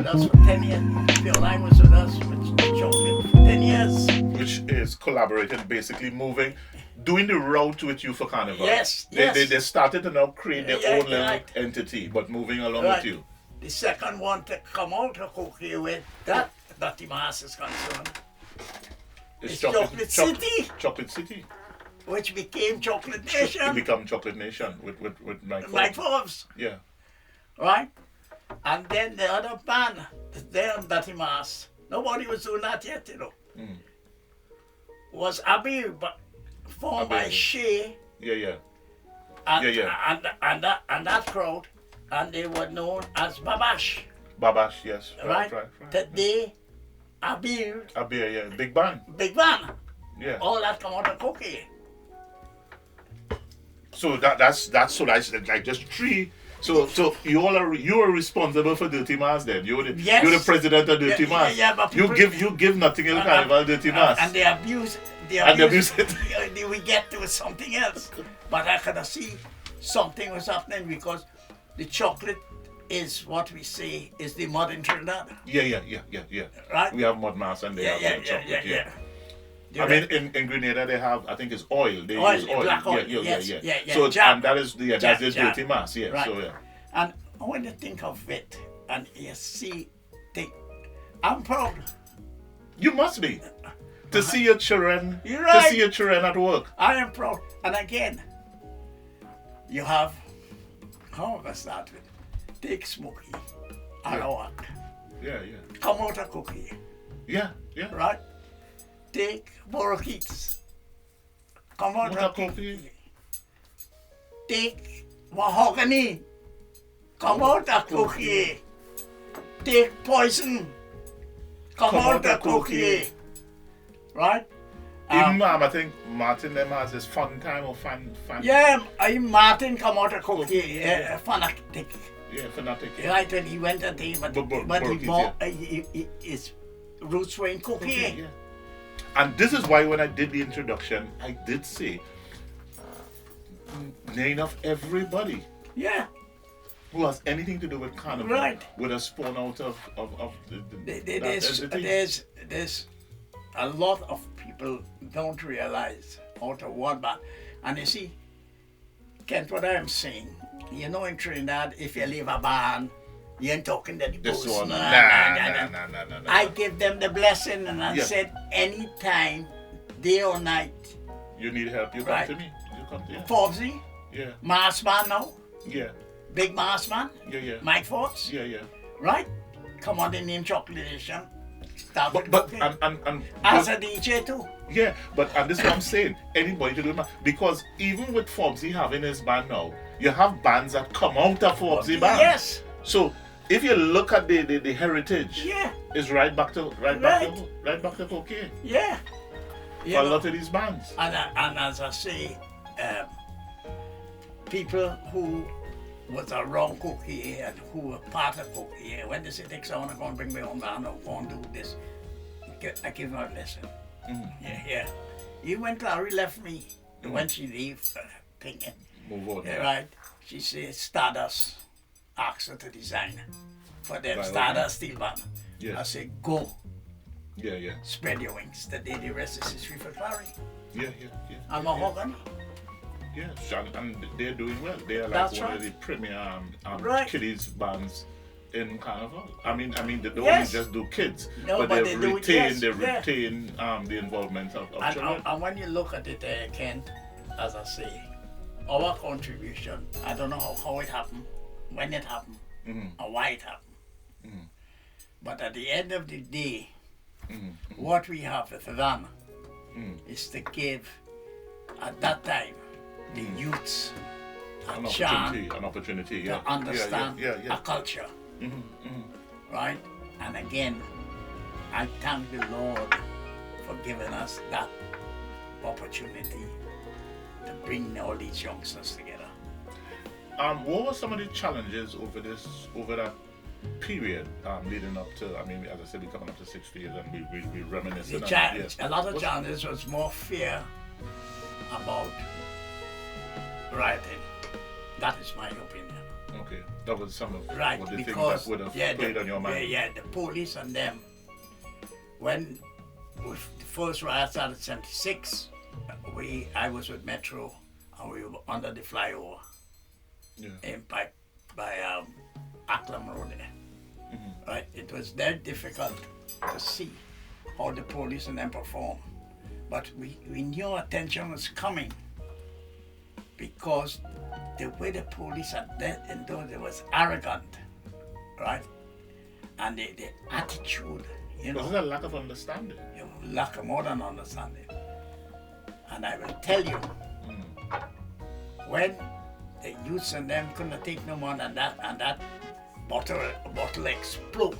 us for 10 years. Caroline was with us with chocolate for 10 years. Which is collaborating, basically moving, doing the route with you for Carnival. Yes, They started to now create their own little right. entity, but moving along Right. with you. The second one to come out of Cocoyea with that the mass is concerned. It's Chocolate City. Chocolate City. Which became Chocolate It Nation. become Chocolate Nation with Mike Mike Forbes. Forbes. Yeah. Right? And then the other band, there on Dirty Mass, nobody was doing that yet, you know. Was Abbey, but formed by Abbey. Shea Yeah. and that crowd, and they were known as Babash. Babash, yes. Right? Right. Today, Abbey, Abir, yeah. Big band. big band, Yeah. all that come out of Cocoyea. So that's like just three. So you are responsible for Dirty Mass then. You're the president of Dirty Mass. Yeah, but you people- give Notting Hill Carnival Dirty Mass. And they abuse it. We get to something else. But I could see something was happening because the chocolate is what we say is the modern Trinidad. Yeah. Right? We have mud mass and they have chocolate. Yeah. I mean, in Grenada they have, I think it's oil. They use oil. Black oil. Yeah. So and that is that's Jab, the jab. Dirty Mass. Yeah. Right. So yeah. And when you think of it and you see, I'm proud. You must be to see your children. You're To right. see your children at work. I am proud. And again, you have, how am I start with? Take Smokey, Arawak, Yeah. come out of Cocoyea, Yeah. right? Take Borokites, come out Out of of Cocoyea. Cocoyea. Take Mahogany, come out of Cocoyea. Take Poison, come out of Cocoyea. Right? Even I think Martin them has his fun time or fun. Yeah, Martin come out of Cocoyea, fanatic. Yeah, fanatic. Yeah. Right, when he went at him, but his roots were in Cocoyea. Yeah. And this is why when I did the introduction, I did say name of everybody Yeah. who has anything to do with Carnival Right. would have spawned out of that entity. There's a lot of people don't realize out of one band. And you see, Kent, what I'm saying, you know in Trinidad, if you leave a band, you ain't talking to the This boss. one, Nah. nah. I give them the blessing and I Yeah. said, anytime, day or night, You need help, you come Right. to me. You come to Forbesy, Yeah. Mass Man now, Yeah. Big Mass Man, Yeah. Mike Forbes, Yeah. right? Come on the name Chocolate Nation. Start with But Cocoyea. and As a DJ too. yeah, and this is what I'm saying. Anybody to do it, because even with Forbesy having his band now, you have bands that come out of Forbesy band. Yes. So if you look at the heritage, Yeah. it's right back to Cocaine Yeah. You for a know, lot of these bands. and as I say, people who was around Cocoyea and who were part of Cocoyea, when they say, "Take someone, I'm going to bring my own band, I'm going to do this," I give them a blessing. Yeah. Even when Clary left me, when she leave, thinking, Move on. right, she said, Stardust asked her to design for them, Right, Stardust Steel Band. Yeah. I said, go, Yeah. spread your wings. Today the rest is history for Clary. Yeah. I'm Mahogany. Yeah, and they're doing well. They are like That's one right. of the premier Right. kiddies bands in Carnival. I mean, they don't Yes. only just do kids, No, but but they've they do it, retained, yes, yeah. the involvement of And, children. and when you look at it, Kent, as I say, our contribution, I don't know how it happened, when it happened, or why it happened. But at the end of the day, what we have with them is to give, at that time, the youths a chance An opportunity, to yeah. understand Yeah. a culture. Right? And again, I thank the Lord for giving us that opportunity to bring all these youngsters together. What were some of the challenges over that period leading up to? I mean, as I said, we're coming up to 60 years, and we reminiscing. A lot of challenges was more fear about writing. That is my opinion. Okay, that was some of Right, what the things because that would have played on your mind. the police and them. When with the first riot started 76, I was with Metro and we were under the flyover. Yeah. Impact by Acklam Road there. Right, it was very difficult to see how the police and them perform, but we knew attention was coming because the way the police at that and those it was arrogant, right, and the attitude, you know, Was it a lack of understanding? lack of more than understanding. And I will tell you, when the youths and them couldn't take no more than that, and that bottle explode,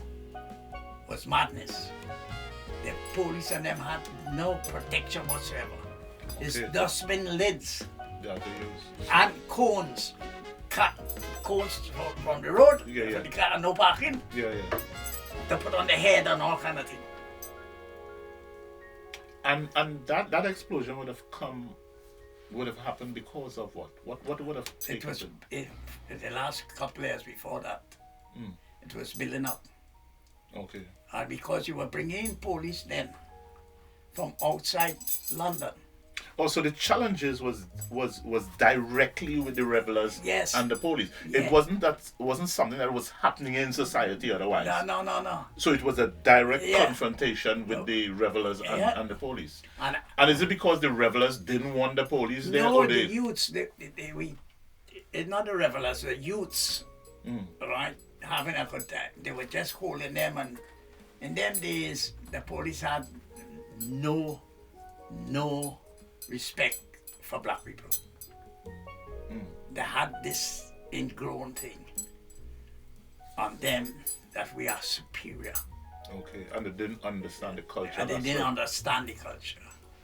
was madness. The police and them had no protection whatsoever. It's Okay. dustbin lids That they use. and cones, cones from the road, Yeah. for the car, and no parking, Yeah. to put on the head and all kind of thing. And that explosion would have happened because of what? What would have It taken was the last couple of years before that. It was building up. Okay. And because you were bringing in police then from outside London. Also, the challenges was directly with the rebels Yes. and the police. Yeah. It wasn't something that was happening in society otherwise. No. So it was a direct Yeah. confrontation with the rebels Yeah. and the police. And And is it because the rebels didn't want the police there? no, Or the they, youths, it's not the revelers, the youths, right, having a good time. They were just holding them, and in them days, the police had no respect for black people. They had this ingrown thing on them that we are superior. okay, and they didn't understand the culture. And they as didn't well. understand the culture.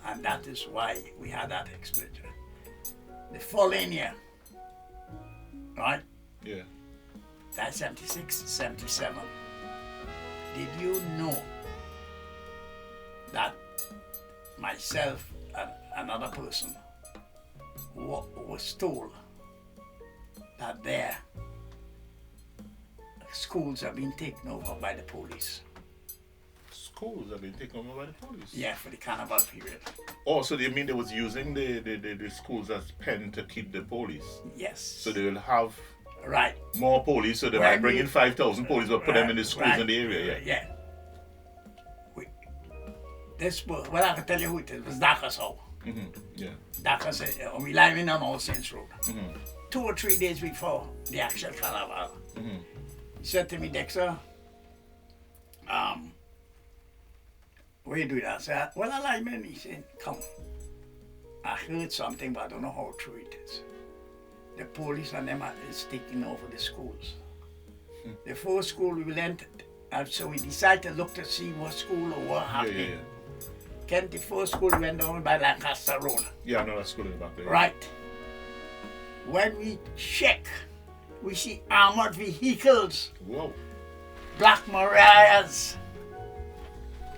And that is why we had that explosion. The following year, right? Yeah. That's 76, 77. Did you know that myself and another person was told that their schools have been taken over by the police? Schools have been taken over by the police. Yeah, for the carnival period. Oh, so they mean they was using the schools as pen to keep the police. Yes. So they will have Right. more police, so they When might bring we- in 5,000 police, but put them in the schools right, in the area. Yeah. This was, well, I can tell you who it is. It was Daka's house. Yeah. Daka said, we live in on All Saints Road. 2 or 3 days before the actual carnival. He said to me, Dexter, where you do that? I said, well, I like man. He said, come. I heard something, but I don't know how true it is. The police and them is taking over the schools. The first school we went, so we decided to look to see what school or what happening. Yeah. Kent, the first school went down by Lancaster Road. Yeah, I know that school in the back there. Right. When we check, we see armored vehicles, Whoa. Black Mariahs,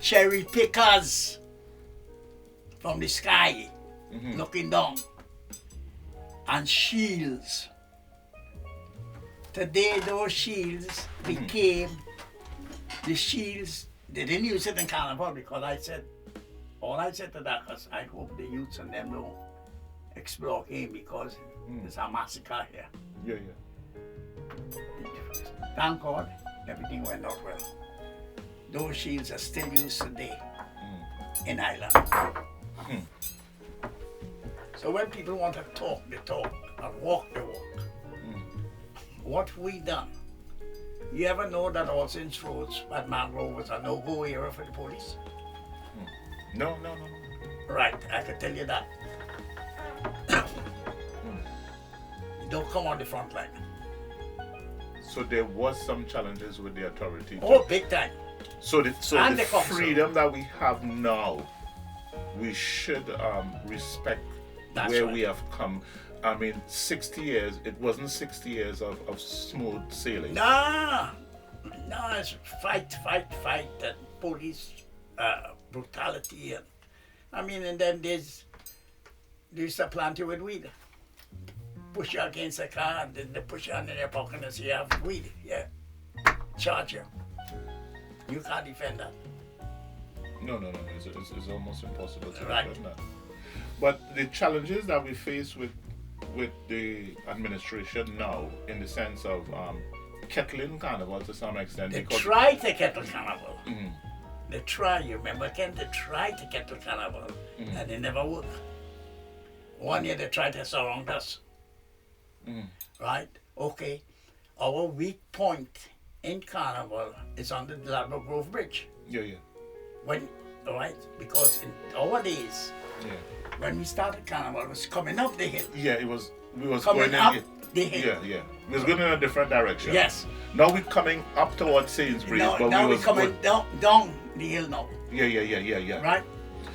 cherry pickers from the sky looking down, and shields. Today those shields became the shields. They didn't use it in Carnival because all I said to that was, I hope the youths and them don't explore game because there's a massacre here. Yeah. Thank God, everything went out well. Those shields are still used today in Ireland. So when people want to talk, they talk, and walk, they walk. What we done? You ever know that All Saints Roads at Mangrove was a no-go area for the police? No. Right, I can tell you that. You don't come on the front line. So there was some challenges with the authority. Oh, big time. So the And the council. freedom that we have now, we should respect That's where right. we have come. I mean, 60 years, it wasn't 60 years of smooth sailing. No, it's fight, and police brutality. And in them days, they used to plant you with weed. push you against a car, and then they push you in their pocket and say you have weed. Yeah. Charge you. You can't defend that. No. It's almost impossible to Right. defend that. But the challenges that we face with the administration now, in the sense of kettling carnival to some extent, They because try to kettle carnival. Mhm. They try, you remember, Ken? They try to kettle carnival, and they never work. One year they tried to surround us. Right? Okay. Our weak point in carnival is on the Ladbroke Grove Bridge. Yeah. When, right? Because in our days, Yeah. when we started carnival, it was coming up the hill. Yeah, we was Coming going up in. the hill. Yeah. We was going in a different direction. Yes. Now we're coming up towards Sainsbury's, Now, but now we we're was coming down the hill now. Yeah. Right?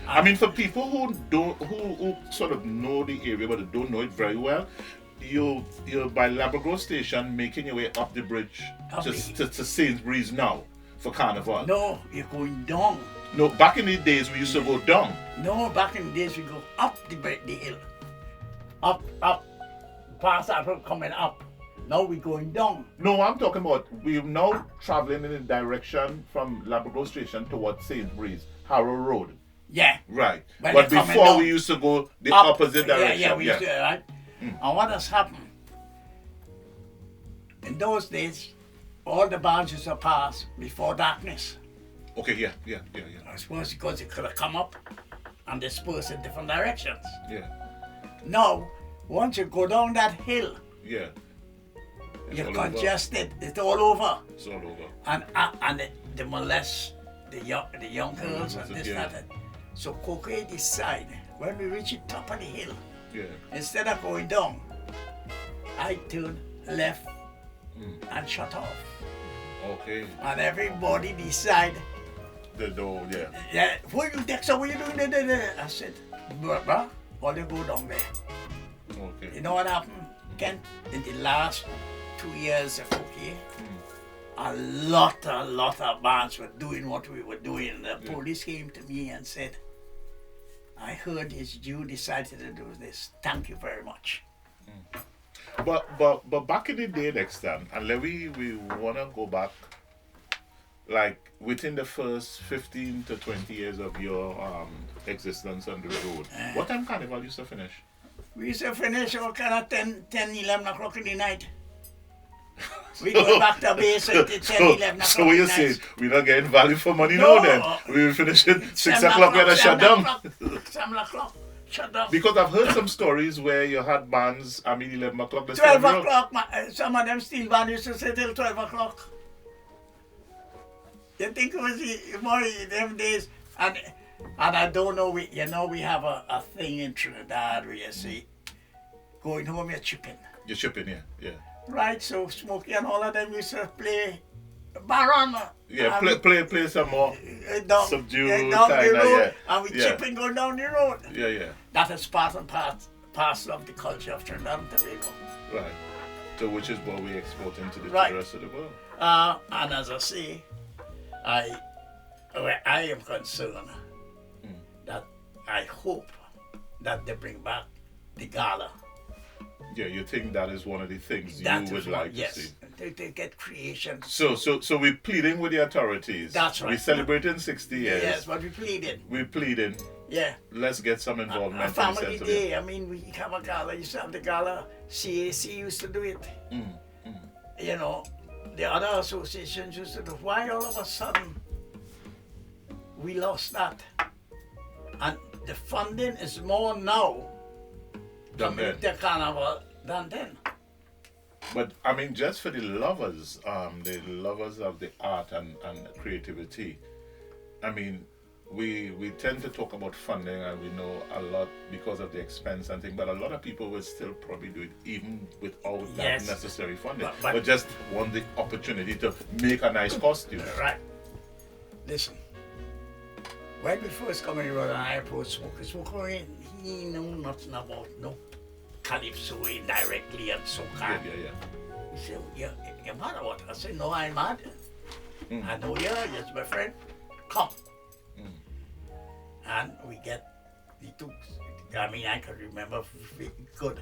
I mean, for people who sort of know the area but don't know it very well, you're by Labrador Station making your way up the bridge Up to Sainsbury's now for carnival. No, you're going down. No, back in the days we used to go down. No, back in the days we go up the hill. Up, past that road coming up. Now we're going down. No, I'm talking about we're now traveling in the direction from Labrador Station towards Sainsbury's, Harrow Road. Yeah. Right. When But they're coming before down. we used to go the Up. opposite direction. Yeah, we used to, right? And what has happened? In those days, all the bands used to pass before darkness. Okay, yeah. I suppose because it could have come up and dispersed in different directions. Yeah. Now, once you go down that hill, Yeah. It's you're all over. congested. It's all over. It's all over. And they molest the young girls and this, yeah. that. So Cocoyea decide when we reach the top of the hill, Yeah. instead of going down, I turn left and shut off. Okay. And everybody decide, The door, yeah. yeah, what you Dexter, what you doing there? I said, bruh, all you go down there. Okay. You know what happened, Ken? In the last 2 years of Cocoyea, a lot of bands were doing what we were doing. The police came to me and said, I heard you decided to do this. Thank you very much. But back in the day, Dexter, and we wanna go back, like within the first 15 to 20 years of your existence on the road. What time carnival used to finish? We used to finish all kind of 10, 11 o'clock in the night. We go back to base at 10, 11 o'clock So what in you the saying? night. We're not getting value for money No. now then? We will finish it 6 7 o'clock when I shut down. 7 o'clock, shut down. Because I've heard some stories where you had bands, 11 o'clock. 12 o'clock, some of them steel bands used to say till 12 o'clock. You think it was more them days? And I don't know, we have a thing in Trinidad where you see, going home you're chipping. You're shipping, yeah. Right, so Smokey and all of them used to play Baron. Yeah, play some more subdued down the kinda, road, yeah. and we Yeah. chipping going down the road. Yeah. That is part and parcel of the culture of Trinidad and Tobago. Right. So which is what we export into the Right. rest of the world. And as I say, I am concerned that I hope that they bring back the gala. Yeah, you think that is one of the things That you would is what- like yes, to see. They get creation. So we're pleading with the authorities. That's right. We're celebrating 60 years. Yes, but we pleaded. We're pleading. Yeah. Let's get some involvement. A in family settlement. day. I mean, we have a gala. Used to have the gala. CAC used to do it. You know, the other associations used to do. Why all of a sudden we lost that? And the funding is more now Done coming then. to carnival than then. But I mean, just for the lovers of the art and creativity, I mean, we tend to talk about funding and we know a lot because of the expense and things, but a lot of people will still probably do it even without Yes. that necessary funding, But- but just want the opportunity to make a nice costume. Right. Listen. When we first come in the road and I approached Smokey, he knew nothing about no calypso indirectly and so Yeah. He said, you're mad or what? I said, no, I'm mad. I know you're my friend. Come. And he took, I can remember good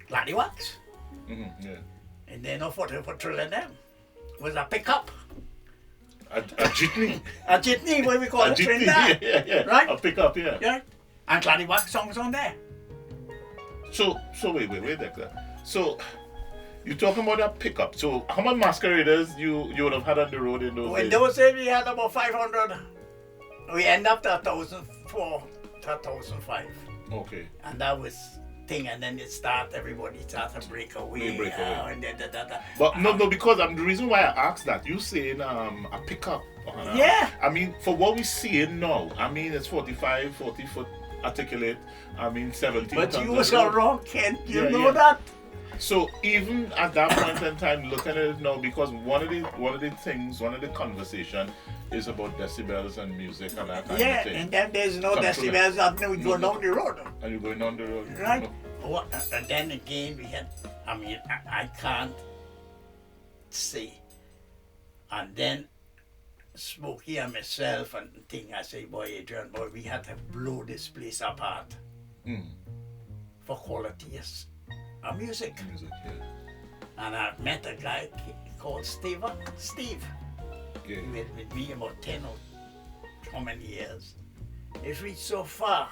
Gladdy Wax. Yeah. And then no photo for trailing them. It was a pickup. A jitney. A jitney, what we call A it, jitney, Trinidad. yeah. Right? A pickup, yeah. Yeah. And Claddywhack songs on there. So wait, Dexter. So you're talking about a pickup. So how much masqueraders you would have had on the road in those In days? those days, we had about 500. We end up to 1,004 to 1,005. Okay. And that was thing, and then everybody started to break away. Break away. And da. But no, because the reason why I asked that, you saying a pickup. Yeah. I mean, for what we seeing now, I mean, it's 45, 40 foot articulate. I mean, 17 But tons you of was so load. wrong, Ken. You Yeah, know yeah. that? So even at that point in time, looking at it now, because one of the conversation is about decibels and music and that kind Yeah, of thing. and then there's no Control decibels that we go No. down the road. And you're going on the road. Right? No. And then again, we had, I can't say. And then Smokey and myself and thing, I say, boy, Adrian, boy, we had to blow this place apart for quality of music. Music, yeah. And I met a guy called Steve. Yeah. He was with me about 10 or how many years. It reached so far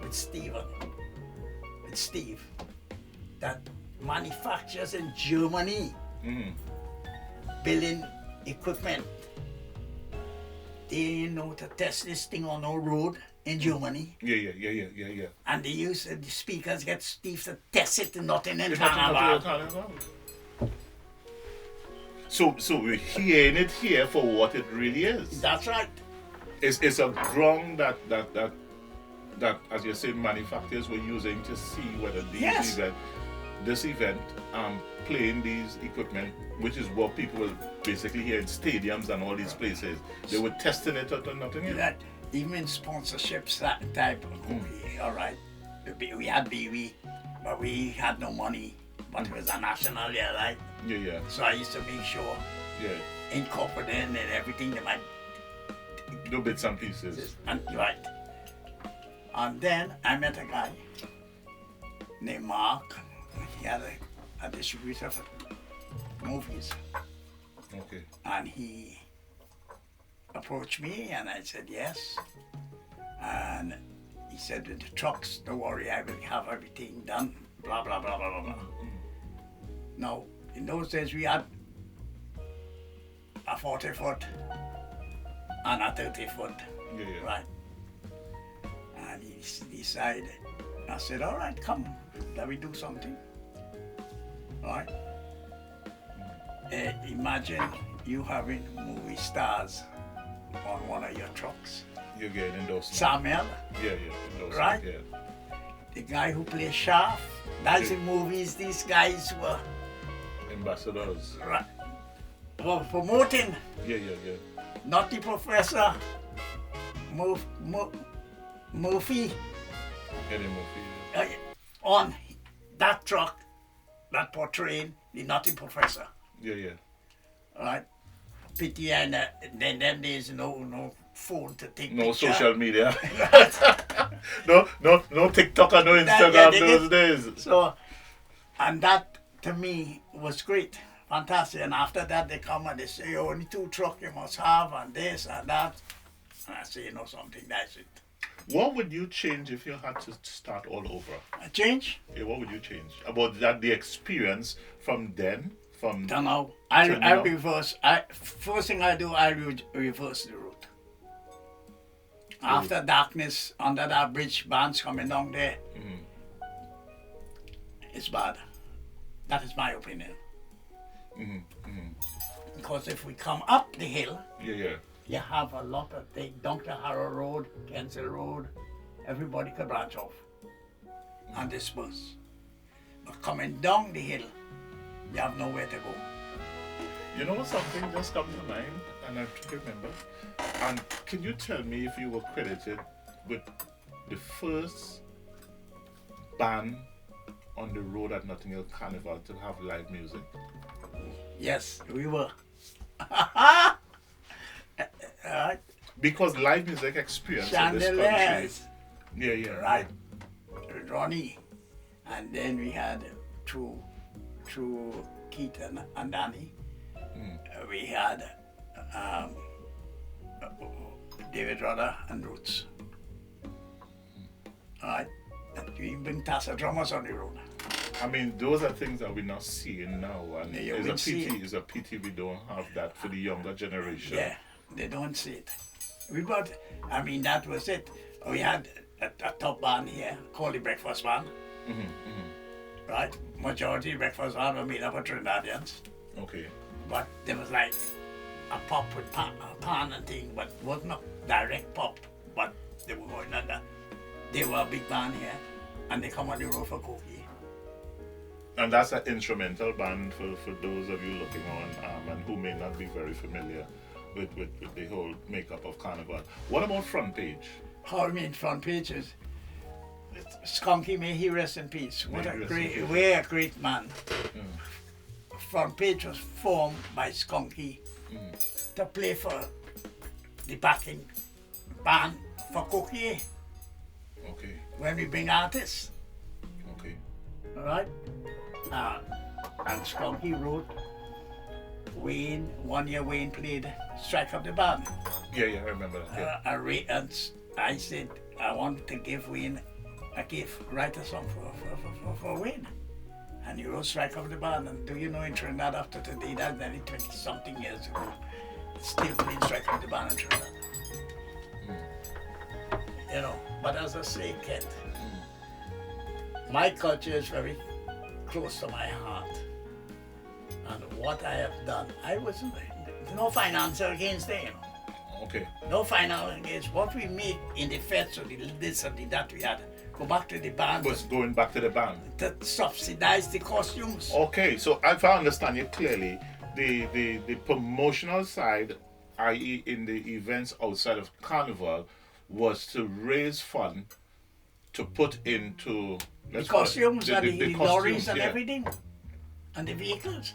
with Steve, that manufacturers in Germany building equipment, they know to test this thing on our road in Germany. Yeah. And they use the speakers, get Steve to test it in Notting Hill It's not Carnival. Carnival. So we're hearing it here for what it really is. That's right. It's a ground that as you say, manufacturers were using to see whether this event playing these equipment, which is what people will basically hear in stadiums and all these places, they were testing it out on Notting Hill. That even sponsorships, that type of okay, all right. We had BB, but we had no money. But it was a national year, right? Yeah. So I used to make sure incorporate in and everything that might No bits and pieces. and right. And then I met a guy named Mark. He had a distributor for movies. Okay. And he approached me and I said yes. And he said, with the trucks, don't worry, I will have everything done, blah, blah, blah, blah, blah, blah. Now, in those days, we had a 40 foot and a 30 foot, Yeah. right? And he decided, I said, all right, come, let me do something. All right? Imagine you having movie stars on one of your trucks. You're getting endorsement. Samuel, Yeah. Endorsement, Right? Yeah. the guy who plays Shaft, that's in movies, these guys were Ambassadors. promoting, Yeah. not the professor, Murphy, Eddie Murphy. on that truck that portraying the Nutty Professor, Yeah. right? Pity and then them days no phone to take No picture. social media. no TikTok and no Instagram those days. So, and that to me was great, fantastic. And after that they come and they say, oh, only 2 trucks you must have and this and that. And I say, you know something, that's it. What would you change if you had to start all over? A change? Yeah, what would you change about that? The experience from then, from Don't know. Turn I it on. reverse. First thing I do, I reverse the route. After darkness, under that bridge, bands coming down there, it's bad. That is my opinion. Because if we come up the hill, yeah. you have a lot of things. Dr. Harrow Road, Kensal Road, everybody could branch off and disperse. But coming down the hill, you have nowhere to go. You know what? Something just come to mind, and I remember. And can you tell me if you were credited with the first band on the road at Notting Hill Carnival to have live music? Yes, we were. Because live music experience in this country. Chandeliers, Yeah. right? Ronnie. And then we had two through Keith and Danny. We had David Rudder and Roots. All right. We bring Tassa drummers on the road. I mean, those are things that we're not seeing now, and Yeah, it's a pity we don't have that for the younger generation. Yeah, they don't see it. We got, I mean, that was it. We had a top band here called the Breakfast Band. Right? Majority of breakfast band were made up of Trinidadians. Okay. But there was like a pop with pan and thing, but wasn't a direct pop, but they were going under. They were a big band here, and they come on the road for Cocoyea. And that's an instrumental band for those of you looking on and who may not be very familiar with the whole makeup of Carnival. What about front page? How I mean front pages? Skunky, may he rest in peace. What a great man. Front page was formed by Skunky to play for the backing band for Cocoyea. Okay. When we bring artists. Okay. All right? And Skunky wrote Wayne, 1 year Wayne played Strike Up the Band. Yeah, I remember that. Yeah. And I said, I want to give Wayne a gift, write a song for Wayne. And he wrote Strike Up the Band. And do you know in Trinidad after today, that's nearly 20 something years ago, still playing Strike Up the Band in Trinidad. You know, but as I say, Kent, my culture is very close to my heart. And what I have done, there's no financial against them. Okay. No financial against what we make in the feds or the this or the that we had. Go back to the band. Was going back to the band. To subsidize the costumes. Okay, so if I understand you clearly, the promotional side, i.e. in the events outside of Carnival, was to raise funds to put into the costumes and the lorries and yeah. everything. And the vehicles.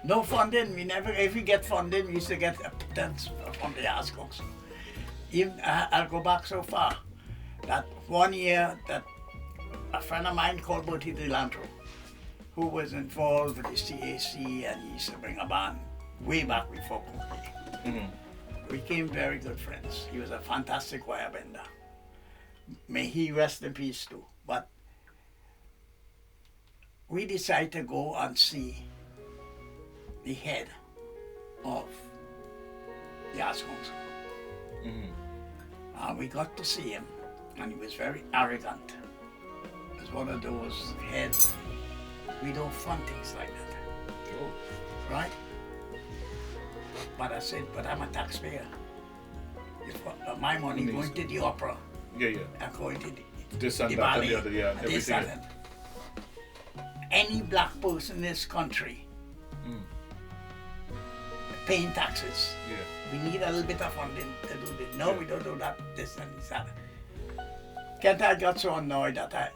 No funding. We never, if we get funding, we used to get a pittance from the Ascos. Even I'll go back so far that 1 year that a friend of mine called Bertie Delantro, who was involved with the CAC and he used to bring a band way back before Cocoyea. We became very good friends. He was a fantastic wire bender. May he rest in peace too. But we decided to go and see the head of the Arts Council. And we got to see him, and he was very arrogant. He was one of those heads, we don't fund things like that. Oh. Right? But I said, but I'm a taxpayer. If my money going to the opera. Yeah. I'm going to This and the that ballet, and the other, yeah, and this everything. and that. Any black person in this country paying taxes. Yeah. We need a little bit of funding to do this. No, we don't do that, this and this. Kent, I got so annoyed that I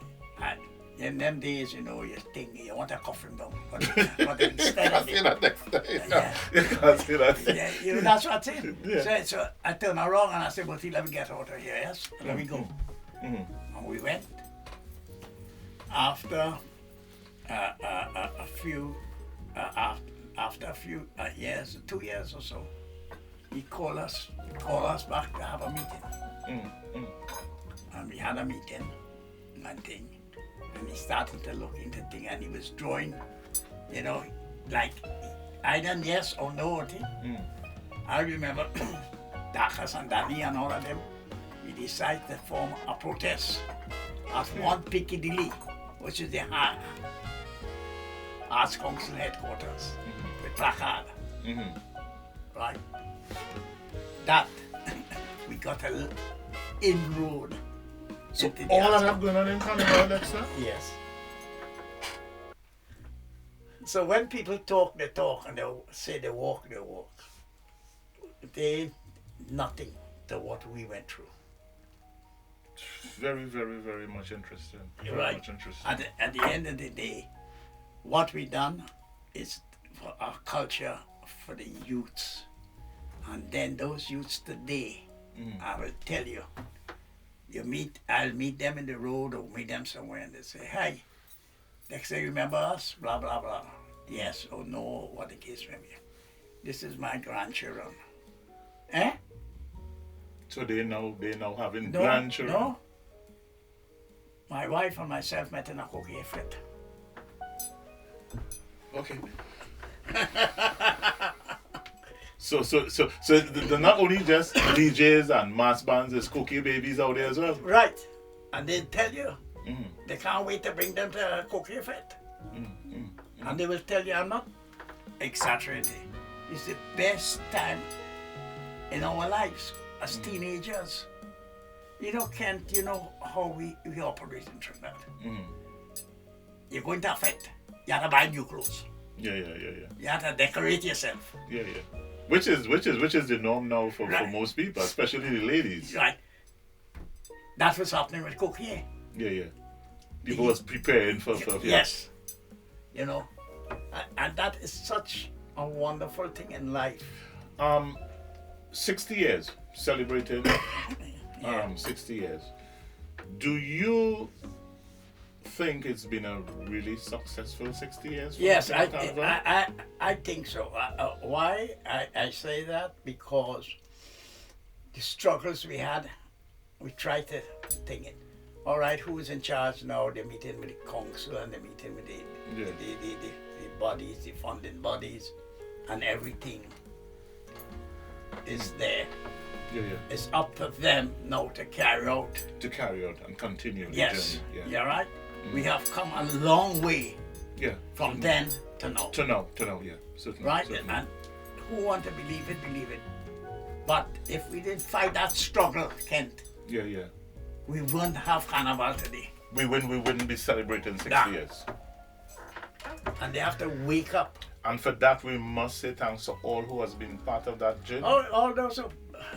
in them days, you know, you think you want to cuff him down. But instead of it, that next time. yeah. You can't see that. Yeah, you know, that's what's it. Yeah. So I turned around and I said, but let me get out of here, yes? Let me go. And we went. After a few years, 2 years or so, he called us back to have a meeting. And we had a meeting and thing. And he started to look into thing and he was drawing, you know, like either yes or no thing. I remember Dakas and Danny and all of them, we decided to form a protest at one Piccadilly, which is the Arts Council headquarters, with placard. Right? That, we got a little inroad. So all of that going on in Carnival, Dexter? Yes. So when people talk, they talk, and they say they walk, they walk. They ain't nothing to what we went through. Very, very, very much interesting. Very Right. much interesting. At the end of the day, what we done is for our culture, for the youths. And then those youths today, I will tell you, I'll meet them in the road or meet them somewhere and they say, hey, Dexter, you remember us? Blah, blah, blah. Yes or no, what the case may be. This is my grandchildren. Eh? So they now having No, grandchildren? no. My wife and myself met in a Cocoyea fete. Okay. So they're not only just DJs and mass bands, there's cookie babies out there as well. Right. And they tell you, they can't wait to bring them to a Cocoyea fete. And they will tell you, I'm not exaggerating. It's the best time in our lives as teenagers. You know, Kent, you know how we operate in Trinidad. You're going to a fete, you have to buy new clothes. Yeah. You have to decorate yourself. Yeah. Which is the norm now for most people, especially the ladies. Right. That's what's happening with Cocoyea. Yeah. People was preparing for Yes. You know, and that is such a wonderful thing in life. 60 years celebrating. 60 years. Do you think it's been a really successful 60 years? Yes, I think so. Why I say that? Because the struggles we had, we tried to think it. All right, who is in charge now? They're meeting with the council and they're meeting with the bodies, the funding bodies, and everything is there. Yeah. It's up to them now to carry out. And continue the Yes, journey. you're right. We have come a long way. Yeah. From then to now. To now, yeah. Certainly. Right? Certainly. And who want to believe it, believe it. But if we didn't fight that struggle, Kent, Yeah. we wouldn't have Carnival today. We wouldn't be celebrating 60 Nah. years. And they have to wake up. And for that, we must say thanks to all who has been part of that journey. All those who,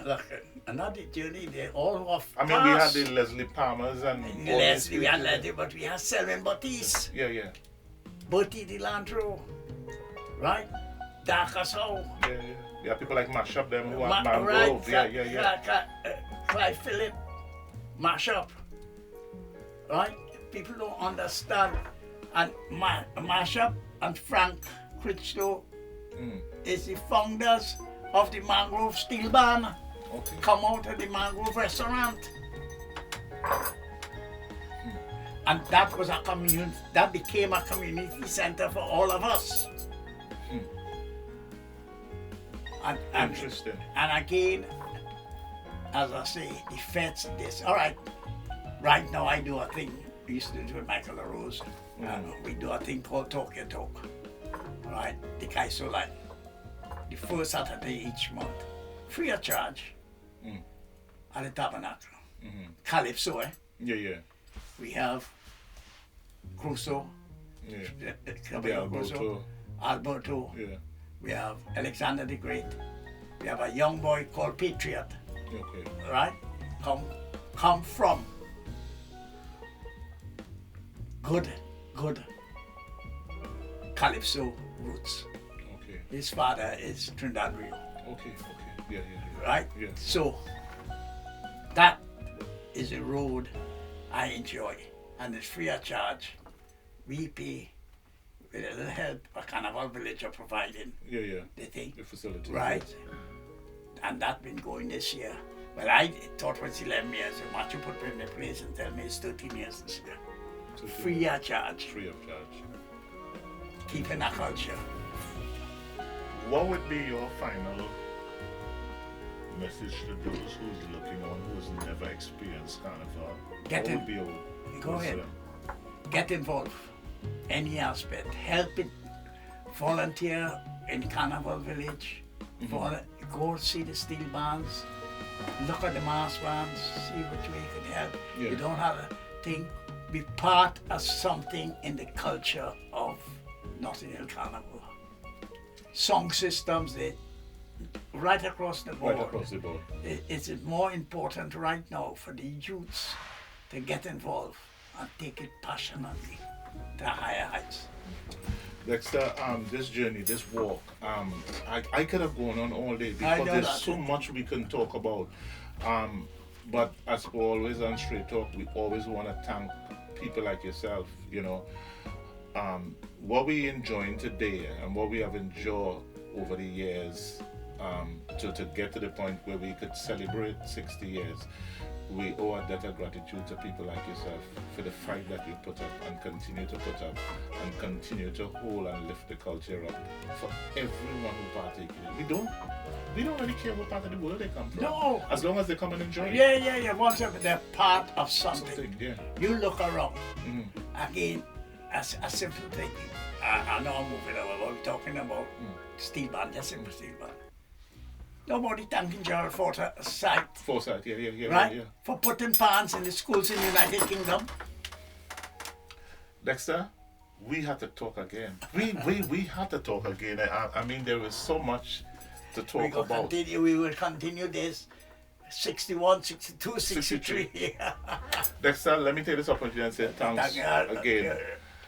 look, another journey, they all have I mean, we had the Leslie Palmers and all these Leslie, we had people. Leslie, but we had Selwyn Baptiste, Yeah. Bertie Delantro, right? Dakasow. Yeah. Yeah, people like Mashup them who are Mangrove. Right, Yeah. Clive Phillip, Mashup, right? People don't understand. And Mashup and Frank Critchlow is the founders of the Mangrove Steel Band. Okay. Come out of the Mangrove restaurant. And that was a community, that became a community center for all of us. And Interesting. And again, as I say, the feds, this. All right, right now I do a thing. We used to do it with Michael LaRose. We do a thing called Talk Your Talk. All right, the guy so like the first Saturday each month, free of charge, at the Tabernacle. Calypso, Yeah. We have Crusoe, Yeah. Cabello Crusoe, Alberto. Yeah. We have Alexander the Great. We have a young boy called Patriot. Okay. Right? Come from good Calypso roots. Okay. His father is Trinidad Rio. Okay. Yeah. Right? Yeah. So that is a road I enjoy, and it's free of charge. We pay with a little help a Carnival Village are providing Yeah. the thing. The facility. Right? And that's been going this year. Well, I thought it was 11 years. Once you put me in the place and tell me it's 13 years this year. Free of charge. Free of charge. Keeping a culture. What would be your final message to those who's looking on, who's never experienced Carnival? Get in. What would be your Go ahead. wisdom? Get involved. Any aspect. Help it. Volunteer in Carnival Village. Go see the steel bands. Look at the mass bands. See which way you can help. Yeah. You don't have a thing. Be part of something in the culture of Notting Hill Carnival. Song systems, right across the board. Right across the board. It's more important right now for the youths to get involved and take it passionately to higher heights. Dexter, this journey, this walk, I could have gone on all day because there's so much we can talk about. But as always on Straight Talk, we always want to thank people like yourself, what we enjoying today and what we have enjoyed over the years, to get to the point where we could celebrate 60 years, we owe a debt of gratitude to people like yourself for the fight that you put up and continue to put up and continue to hold and lift the culture up for everyone who partake in it. We don't really care what part of the world they come from. No. As long as they come and enjoy it. Yeah. Once they're part of something. Yeah. You look around. Again, a simple thing. I know I'm moving over. We're talking about steel band, a simple steel band. Nobody thanking Gerald Forsyth. Yeah. Right? Yeah. For putting pants in the schools in the United Kingdom. Dexter, we have to talk again. We have to talk again. I mean, there is so much to talk about. We will continue this 61, 62, 63. Yeah. Dexter, let me take this opportunity and say thanks again.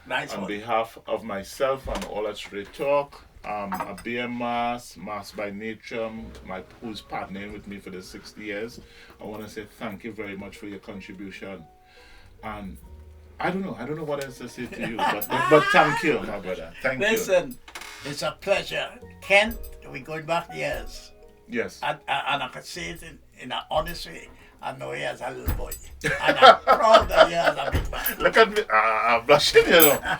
Nice on one. behalf of myself and all at Straight Talk, a BM Mass by Nature, who's partnering with me for the 60 years. I want to say thank you very much for your contribution. And I don't know what else to say to you, but thank you, my brother. Thank you. Listen, it's a pleasure. Kent, we're going back years. Yes. And I could say it in an honest way. I know he as a little boy. And I'm proud that he has a big man. Look at me. I'm blushing, you know.